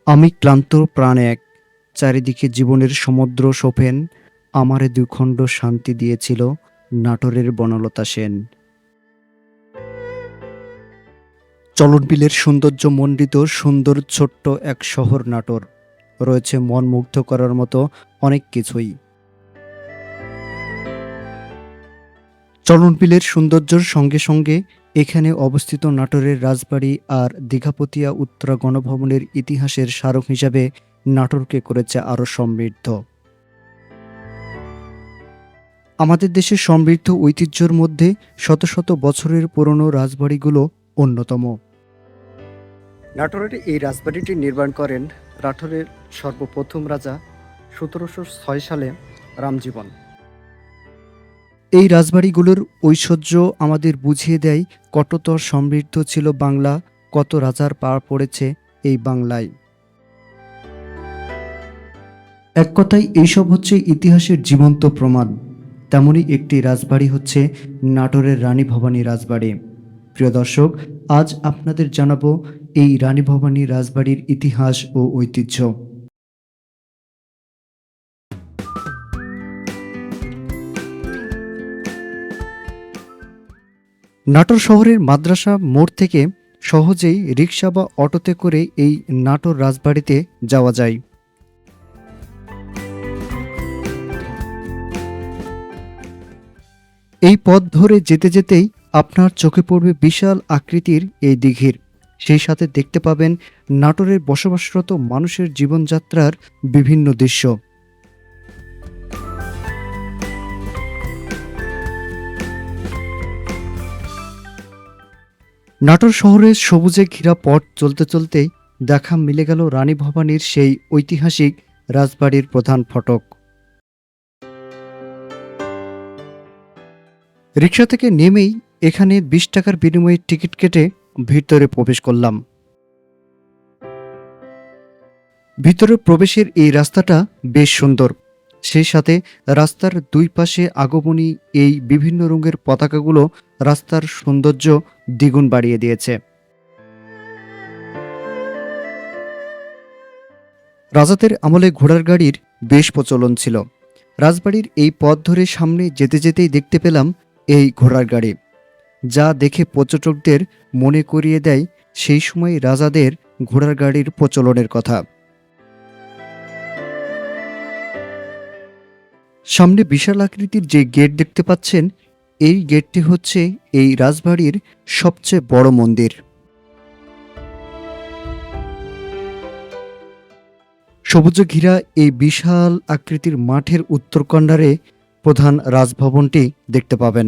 আমি ক্লান্ত প্রাণ এক, চারিদিকে জীবনের সমুদ্র শোভেন, আমারে দুখণ্ড শান্তি দিয়েছিল নাটোরের বনলতা সেন। চলনবিলের সৌন্দর্য মণ্ডিত সুন্দর ছোট্ট এক শহর নাটোর। রয়েছে মন মুগ্ধ করার মতো অনেক কিছুই। চলনবিলের সৌন্দর্যের সঙ্গে সঙ্গে এখানে অবস্থিত নাটোরের রাজবাড়ি আর দীঘাপতিয়া উত্তরা গণভবনের ইতিহাসের স্মারক হিসাবে নাটোরকে করেছে আরও সমৃদ্ধ। আমাদের দেশের সমৃদ্ধ ঐতিহ্যের মধ্যে শত শত বছরের পুরনো রাজবাড়িগুলো অন্যতম। নাটোরের এই রাজবাড়িটি নির্মাণ করেন নাটোরের সর্বপ্রথম রাজা ১৭০৬ সালে রামজীবন। এই রাজবাড়িগুলোর ঐশ্বর্য আমাদের বুঝিয়ে দেয় কতটা সমৃদ্ধ ছিল বাংলা, কত রাজার পা পড়েছে এই বাংলায়। এক কথায় এইসব হচ্ছে ইতিহাসের জীবন্ত প্রমাণ। তেমনই একটি রাজবাড়ি হচ্ছে নাটোরের রানী ভবানী রাজবাড়ি। প্রিয় দর্শক, আজ আপনাদের জানাবো এই রানী ভবানী রাজবাড়ির ইতিহাস ও ঐতিহ্য। নাটোর শহরের মাদ্রাসা মোড় থেকে সহজেই রিক্সা বা অটোতে করে এই নাটোর রাজবাড়িতে যাওয়া যায়। এই পথ ধরে যেতে যেতেই আপনার চোখে পড়বে বিশাল আকৃতির এই দিঘির। সেই সাথে দেখতে পাবেন নাটোরের বসবাসরত মানুষের জীবনযাত্রার বিভিন্ন দৃশ্য। নাটোর শহরের সবুজে ঘেরা পথ চলতে চলতেই দেখা মিলে গেল রানী ভবানীর সেই ঐতিহাসিক রাজবাড়ির প্রধান ফটক। রিক্সা থেকে নেমেই এখানে ২০ টাকার বিনিময়ে টিকিট কেটে ভিতরে প্রবেশ করলাম। ভিতরে প্রবেশের এই রাস্তাটা বেশ সুন্দর। সেই সাথে রাস্তার দুই পাশে আগমনী এই বিভিন্ন রঙের পতাকাগুলো রাস্তার সৌন্দর্য দ্বিগুণ বাড়িয়ে দিয়েছে। রাজাদের আমলে ঘোড়ার গাড়ির বেশ প্রচলন ছিল। রাজবাড়ির এই পথ ধরে সামনে যেতে যেতেই দেখতে পেলাম এই ঘোড়ার গাড়ি, যা দেখে পর্যটকদের মনে করিয়ে দেয় সেই সময় রাজাদের ঘোড়ার গাড়ির প্রচলনের কথা। সামনে বিশাল আকৃতির যে গেট দেখতে পাচ্ছেন, এই গেটটি হচ্ছে এই রাজবাড়ির সবচেয়ে বড় মন্দির। সবুজে ঘেরা এই বিশাল আকৃতির মাঠের উত্তর কর্নারে প্রধান রাজভবনটি দেখতে পাবেন।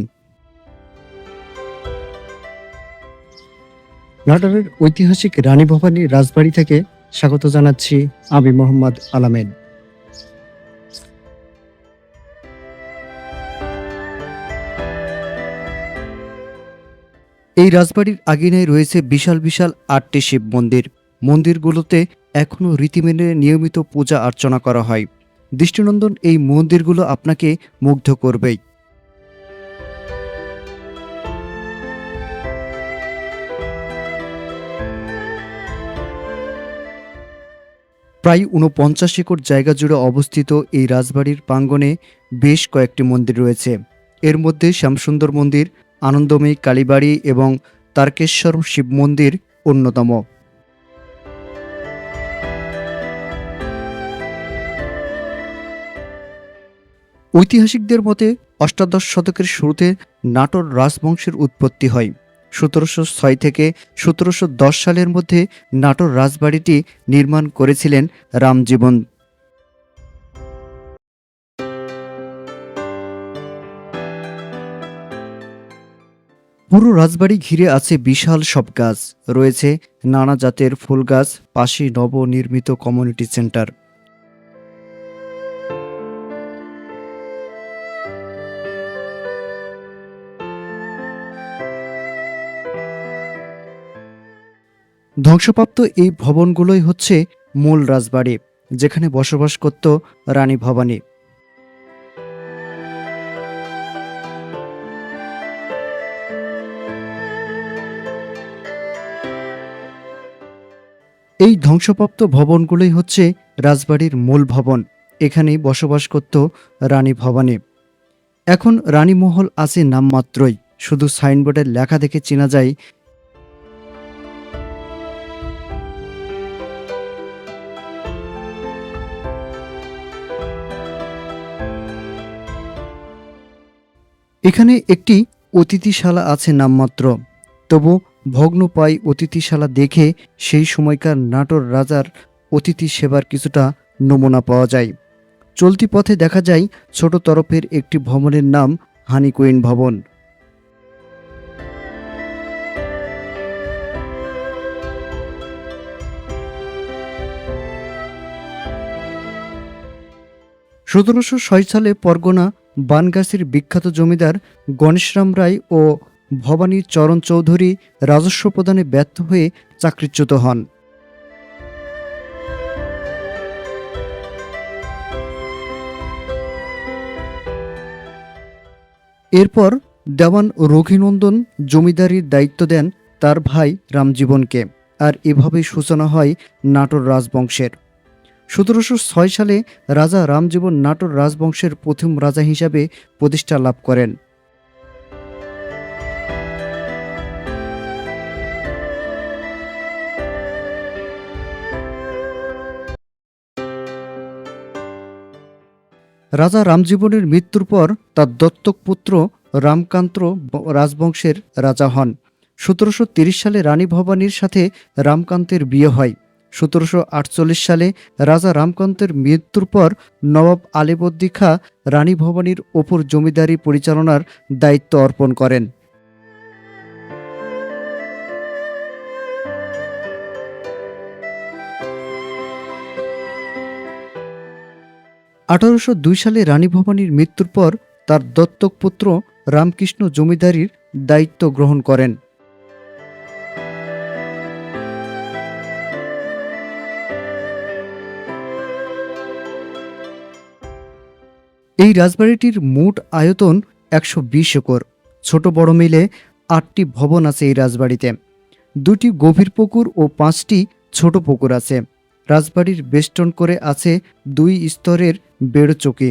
নাটোরের ঐতিহাসিক রানী ভবানী রাজবাড়ি থেকে স্বাগত জানাচ্ছি আমি মোহাম্মদ আলামেন। এই রাজবাড়ির আঙিনায় রয়েছে বিশাল বিশাল ৮টি শিব মন্দির। মন্দিরগুলোতে এখনও রীতি মেনে নিয়মিত পূজা অর্চনা করা হয়। দৃষ্টিনন্দন এই মন্দিরগুলো আপনাকে মুগ্ধ করবেই। প্রায় ৪৯ একর জায়গা জুড়ে অবস্থিত এই রাজবাড়ির প্রাঙ্গণে বেশ কয়েকটি মন্দির রয়েছে। এর মধ্যে শ্যামসুন্দর মন্দির, আনন্দময়ী কালীবাড়ি এবং তারকেশ্বর শিব মন্দির অন্যতম। ঐতিহাসিকদের মতে অষ্টাদশ শতকের শুরুতে নাটোর রাজবংশের উৎপত্তি হয়। ১৭০৬ থেকে ১৭১০ সালের মধ্যে নাটোর রাজবাড়িটি নির্মাণ করেছিলেন রামজীবন। পুরো রাজবাড়ি ঘিরে আছে বিশাল সব গাছ, রয়েছে নানা জাতের ফুল গাছ, পাশে নবনির্মিত কমিউনিটি সেন্টার। ধ্বংসপ্রাপ্ত এই ভবনগুলোই হচ্ছে মূল রাজবাড়ি, যেখানে বসবাস করত রানী ভবানী। এই ধ্বংসপ্রাপ্ত ভবনগুলোই হচ্ছে রাজবাড়ির মূল ভবন। এখানেই বসবাস করত রানী ভবানী। এখন রানীমহল আছে নামমাত্রই, শুধু সাইনবোর্ডের লেখা দেখে চেনা যায়। এখানে একটি অতিথিশালা আছে নামমাত্র, তবু ভগ্নপ্রায় অতিথিশালা দেখে সেই সময়কার নাটোর রাজার অতিথি সেবার কিছুটা নমুনা পাওয়া যায়। চলতি পথে দেখা যায় ছোট তরফের একটি ভবনের নাম হানি কুইন ভবন। সতেরোশো সালে পরগনা বানগাছির বিখ্যাত জমিদার গণেশরাম রায় ও ভবানী চরণ চৌধুরী রাজস্ব প্রদানে ব্যর্থ হয়ে চাকরিচ্যুত হন। এরপর দেওয়ান রঘুনন্দন জমিদারির দায়িত্ব দেন তার ভাই রামজীবনকে, আর এভাবেই সূচনা হয় নাটোর রাজবংশের। 1706 সালে রাজা রামজীবন নাটোর রাজবংশের প্রথম রাজা হিসাবে প্রতিষ্ঠা লাভ করেন। রাজা রামজীবনের মৃত্যুর পর তার দত্তক পুত্র রামকান্ত রাজবংশের রাজা হন। 1730 সালে রানী ভবানীর সাথে রামকান্তের বিয়ে হয়। 1748 সালে রাজা রামকান্তের মৃত্যুর পর নবাব আলীবর্দী খাঁ রানী ভবানীর ওপর জমিদারি পরিচালনার দায়িত্ব অর্পণ করেন। 1802 সালে রানী ভবানীর মৃত্যুর পর তার দত্তক পুত্র রামকৃষ্ণ জমিদারির দায়িত্ব গ্রহণ করেন। এই রাজবাড়িটির মোট আয়তন 120 একর। ছোট বড় মিলে 8টি ভবন আছে এই রাজবাড়িতে। 2টি গভীর পুকুর ও 5টি ছোট পুকুর আছে। রাজবাড়ির বেষ্টন করে আছে 2 স্তরের বেড় চৌকি।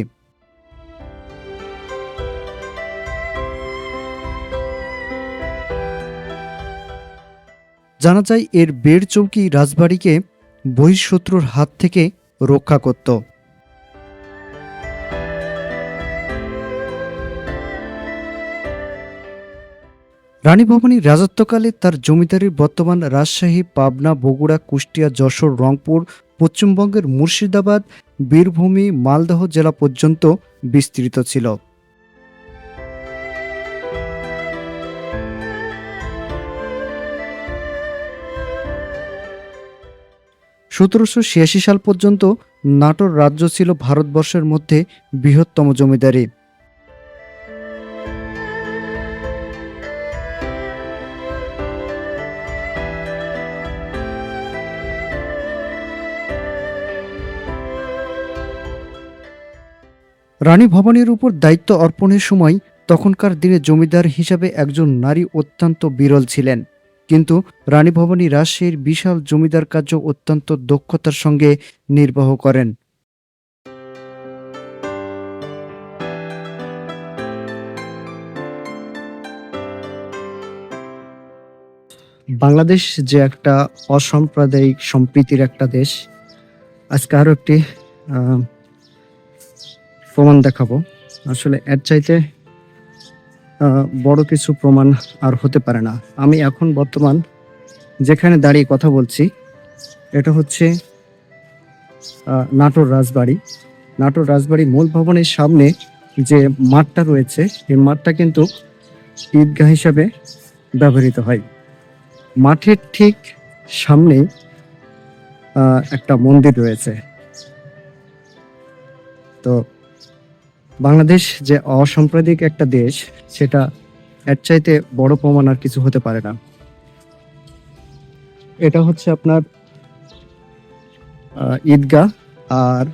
জানা যায় এর বেড় চৌকি রাজবাড়িকে বহিঃশত্রুর হাত থেকে রক্ষা করত। রানী ভবানীর রাজত্বকালে তার জমিদারির বর্তমান রাজশাহী, পাবনা, বগুড়া, কুষ্টিয়া, যশোর, রংপুর, পশ্চিমবঙ্গের মুর্শিদাবাদ, বীরভূমি, মালদহ জেলা পর্যন্ত বিস্তৃত ছিল। 1786 সাল পর্যন্ত নাটোর রাজ্য ছিল ভারতবর্ষের মধ্যে বৃহত্তম জমিদারি। রানী ভবানীর উপর দায়িত্ব অর্পণের সময় তখনকার দিনে জমিদার হিসাবে একজন নারী অত্যন্ত বিরল ছিলেন, কিন্তু রানী ভবানী রাজশাহীর বিশাল জমিদার কার্য অত্যন্ত দক্ষতার সঙ্গে নির্বাহ করেন। বাংলাদেশ যে একটা অসাম্প্রদায়িক সম্প্রীতির একটা দেশ, আজকে আরো একটি প্রমাণ দেখাবো। আসলে এর চাইতে বড় কিছু প্রমাণ আর হতে পারে না। আমি এখন বর্তমান যেখানে দাঁড়িয়ে কথা বলছি, এটা হচ্ছে নাটোর রাজবাড়ি। নাটোর রাজবাড়ি মূল ভবনের সামনে যে মাঠটা রয়েছে, এই মাঠটা কিন্তু ঈদগাহ হিসাবে ব্যবহৃত হয়। মাঠের ঠিক সামনে একটা মন্দির রয়েছে। তো বাংলাদেশ যে অসাম্প্রদায়িক একটা দেশ, সেটা এর চাইতে বড় প্রমাণ আর কিছু হতে পারে না। এটা হচ্ছে আপনার ঈদগাহ, আর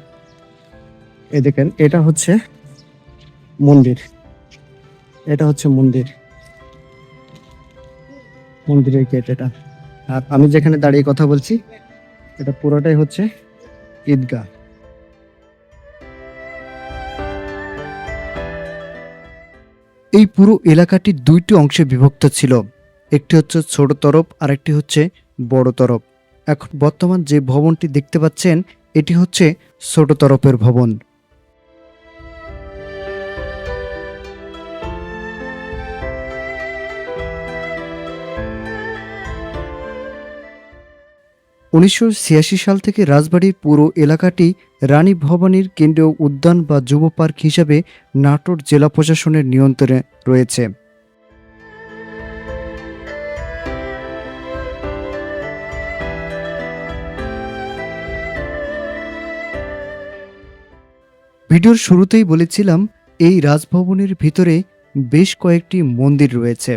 এ দেখেন এটা হচ্ছে মন্দির। এটা হচ্ছে মন্দিরের গেট এটা। আর আমি যেখানে দাঁড়িয়ে কথা বলছি, এটা পুরোটাই হচ্ছে ঈদগাহ। এই পুরো এলাকাটি দুইটি অংশে বিভক্ত ছিল, একটি হচ্ছে ছোট তরফ আর একটি হচ্ছে বড় তরফ। এখন বর্তমান যে ভবনটি দেখতে পাচ্ছেন এটি হচ্ছে ছোট তরফের ভবন। উনিশশো সাল থেকে রাজবাড়ির পুরো এলাকাটি রানী ভবানীর কেন্দ্রীয় উদ্যান বা যুব পার্ক হিসাবে নাটোর জেলা প্রশাসনের নিয়ন্ত্রণে রয়েছে। ভিডিওর শুরুতেই বলেছিলাম এই রাজভবনের ভিতরে বেশ কয়েকটি মন্দির রয়েছে।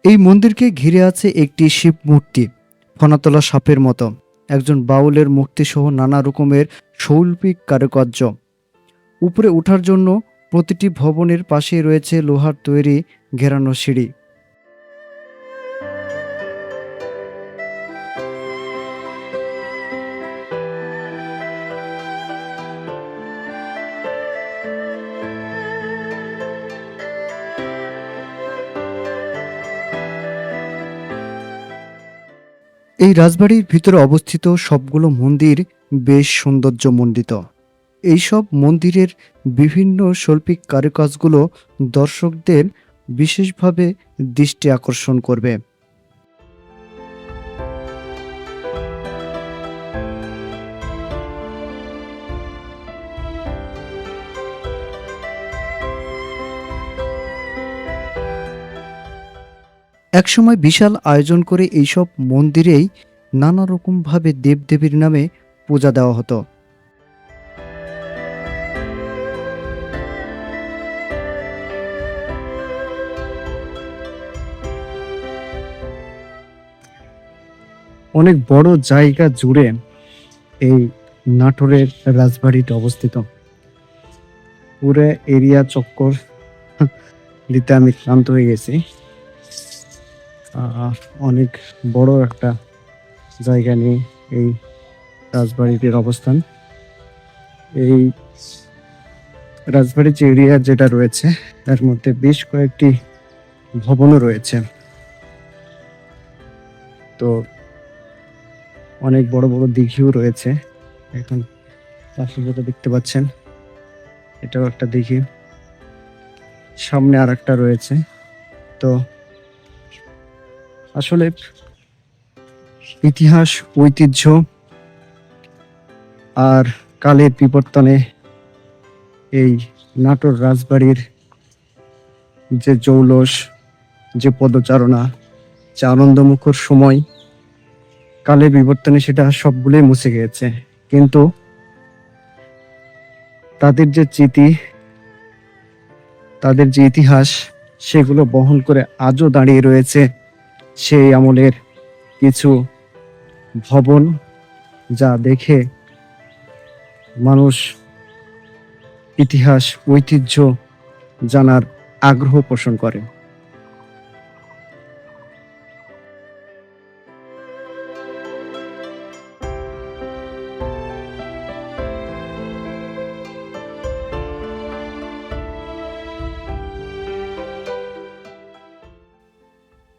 এই মন্দিরকে ঘিরে আছে একটি শিব মূর্তি, ফনাতলা সাপের মতো, একজন বাউলের মূর্তি সহ নানা রকমের শৈল্পিক কারুকার্য। উপরে ওঠার জন্য প্রতিটি ভবনের পাশেই রয়েছে লোহার তৈরি ঘেরানো সিঁড়ি। এই রাজবাড়ির ভিতরে অবস্থিত সবগুলো মন্দির বেশ সৌন্দর্যমণ্ডিত। এইসব মন্দিরের বিভিন্ন শৈল্পিক কারুকাজগুলো দর্শকদের বিশেষভাবে দৃষ্টি আকর্ষণ করবে। একসময় বিশাল আয়োজন করে এইসব মন্দিরেই নানা রকমভাবে দেবদেবীর নামে পূজা দেওয়া হতো। অনেক বড় জায়গা জুড়ে এই নাটোরের রাজবাড়িটা অবস্থিত। পুরো এরিয়া চক্কর দিতে আমি ক্লান্ত হয়ে গেছি। অনেক বড় একটা জায়গা নিয়ে এই রাজবাড়িটির অবস্থান। এই রাজবাড়ির যে এরিয়া যেটা রয়েছে তার মধ্যে বেশ কয়েকটি ভবনও রয়েছে। তো অনেক বড় বড় দিঘিও রয়েছে। এখন পাশে যেটা দেখতে পাচ্ছেন এটাও একটা দিঘি, সামনে আর একটা রয়েছে। তো আসলে ইতিহাস, ঐতিহ্য আর কালের বিবর্তনে এই নাটোর রাজবাড়ির যে জৌলস, যে পদচারণা, যে আনন্দমুখর সময়, কালের বিবর্তনে সেটা সবগুলোই মুছে গিয়েছে। কিন্তু তাদের যে স্মৃতি, তাদের যে ইতিহাস, সেগুলো বহন করে আজও দাঁড়িয়ে রয়েছে সেই আমলের কিছু ভবন, যা দেখে মানুষ ইতিহাস, ঐতিহ্য জানার আগ্রহ পোষণ করে।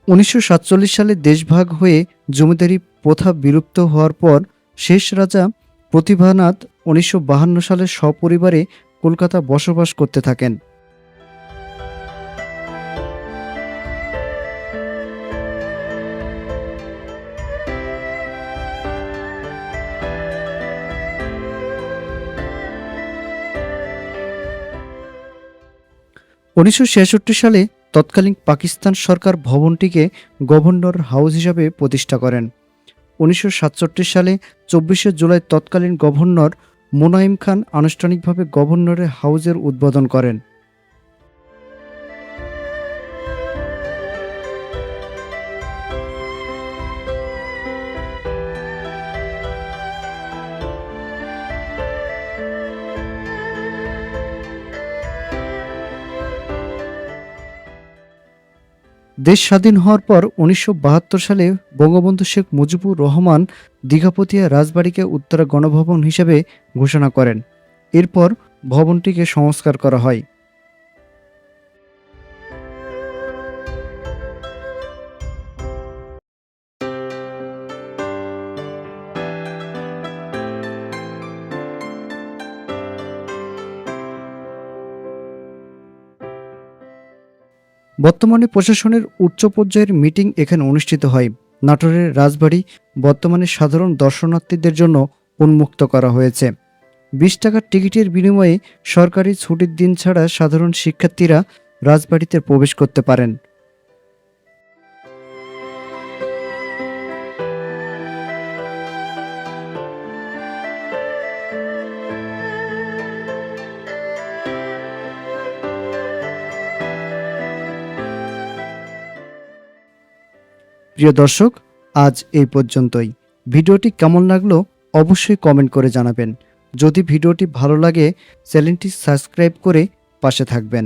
1947 সালে দেশভাগ হয়ে জমিদারি প্রথা বিলুপ্ত হওয়ার পর শেষ রাজা প্রতিভানাথ 1952 সালে সপরিবারে কলকাতা বসবাস করতে থাকেন। উনিশশো সালে তৎকালীন পাকিস্তান সরকার ভবনটিকে গভর্নর হাউস হিসাবে প্রতিষ্ঠা করেন। 1967 সালে 24শে জুলাই তৎকালীন গভর্নর মোনায়েম খান আনুষ্ঠানিকভাবে গভর্নরের হাউসের উদ্বোধন করেন। দেশ স্বাধীন হওয়ার পর ১৯৭২ সালে বঙ্গবন্ধু শেখ মুজিবুর রহমান দীঘাপতিয়া রাজবাড়িকে উত্তরা গণভবন হিসেবে ঘোষণা করেন। এরপর ভবনটিকে সংস্কার করা হয়। বর্তমানে প্রশাসনের উচ্চ পর্যায়ের মিটিং এখানে অনুষ্ঠিত হয়। নাটোরের রাজবাড়ি বর্তমানে সাধারণ দর্শনার্থীদের জন্য উন্মুক্ত করা হয়েছে। ২০ টাকার টিকিটের বিনিময়ে সরকারি ছুটির দিন ছাড়া সাধারণ শিক্ষার্থীরা রাজবাড়িতে প্রবেশ করতে পারেন। প্রিয় দর্শক, আজ এই পর্যন্তই। ভিডিওটি কেমন লাগলো অবশ্যই কমেন্ট করে জানাবেন। যদি ভিডিওটি ভালো লাগে চ্যানেলটি সাবস্ক্রাইব করে পাশে থাকবেন।